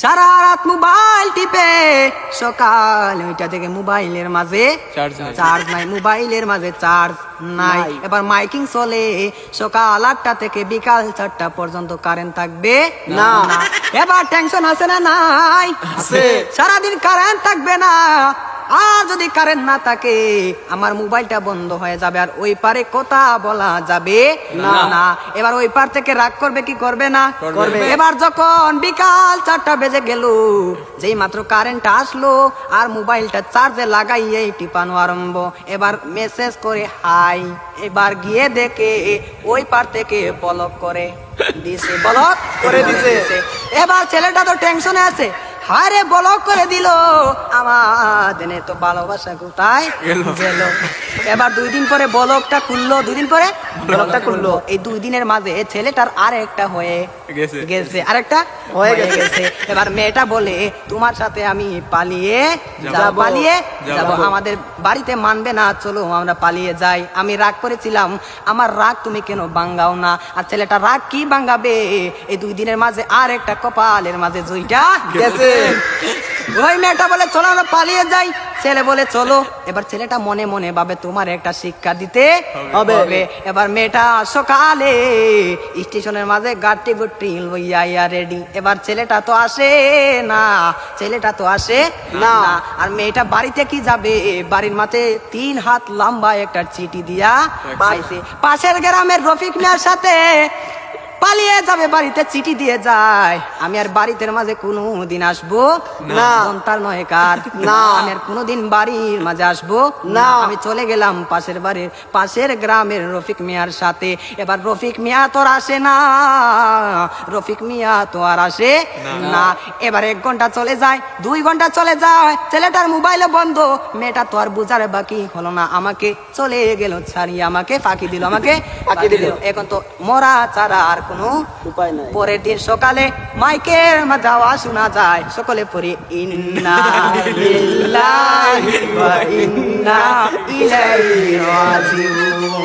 সারা রাত মোবাইল টিপে সকাল 9টা থেকে মোবাইলের মাঝে চার্জ নাই, মোবাইলের মাঝে চার্জ নাই। এবার মাইকিং চলে সকাল 8টা থেকে বিকাল 4টা পর্যন্ত কারেন্ট থাকবে না। এবার টেনশন আছে না নাই? সারাদিন কারেন্ট থাকবে না, আর যদি কারেন্ট না থাকে আমার মোবাইলটা বন্ধ হয়ে যাবে, আর ওই পারে কথা বলা যাবে না। এবার ওই পার থেকে রাগ করবে কি করবে না? করবে। এবার যখন বিকাল 4টা বেজে গেল, যেই মাত্র কারেন্ট আসলো আর মোবাইলটা চার্জে লাগাইয়ে টিপানো আরম্ভ, এবার মেসেজ করে হাই। এবার গিয়ে দেখে ওই পার থেকে ব্লক করে দিছে, ব্লক করে দিছে। এবার ছেলেটা তো টেনশনে আছে, হারে ব্লক করে দিল, আমাদের তো ভালোবাসা কোথায় গেল। এবার 2 দিন পরে ব্লকটা খুললো, 2 দিন পরে ব্লকটা খুললো। এই 2 দিনের মাঝে ছেলেটার আরেকটা হয়ে গেছে, আরেকটা হয়ে গেছে। এবার মেয়েটা বলে তোমার সাথে আমি পালিয়ে যাব, আমাদের বাড়িতে মানবে না, চলো আমরা পালিয়ে যাই। আমি রাগ করেছিলাম, আমার রাগ তুমি কেন ভাঙ্গাও না? আর ছেলেটা রাগ কি ভাঙ্গাবে, এই 2 দিনের মাঝে আরেকটা কপালের মাঝে জুইটা গেছে। ওই মেয়েটা বলে চলো আমরা পালিয়ে যাই, ছেলে বলে চলো। এবার ছেলেটা মনে মনে ভাবে তোমার একটা শিক্ষা দিতে হবে। এবার মেয়েটা সকালে স্টেশনের মাঝে গাড়ি গুটি লইয়া রেডি। এবার ছেলেটা তো আসে না, আর মেয়েটা বাড়িতে কি যাবে, বাড়ির মাঝে 3 হাত লম্বা একটা চিঠি দিয়া পাইছে। পাশের গ্রামের রফিক মিয়ার সাথে পালিয়ে যাবে, বাড়িতে চিঠি দিয়ে যায়, আমি আর বাড়িতে মাঝে কোনোদিন আসবো না। তার নয় কার না, আমি আর কোনোদিন বাড়ির মাঝে আসবো না। আমি চলে গেলাম পাশের গ্রামের রফিক মিয়ার সাথে। এবার রফিক মিয়া তো আর আসে না, এবার 1 ঘন্টা চলে যায়, 2 ঘন্টা চলে যায়, ছেলেটার মোবাইলে বন্ধ। মেয়েটা তো আর বুঝার বাকি হলো না, আমাকে চলে গেল ছাড়িয়ে, আমাকে ফাঁকি দিল। এখন তো মরা ছাড়া আর কোনো উপায় নাই। পরের দিন সকালে মাইকের মাঝে আওয়াজ শোনা যায়, সকলে পড়ে ইন্না লিল্লাহি ওয়া ইন্না ইলাইহি রাজিউন।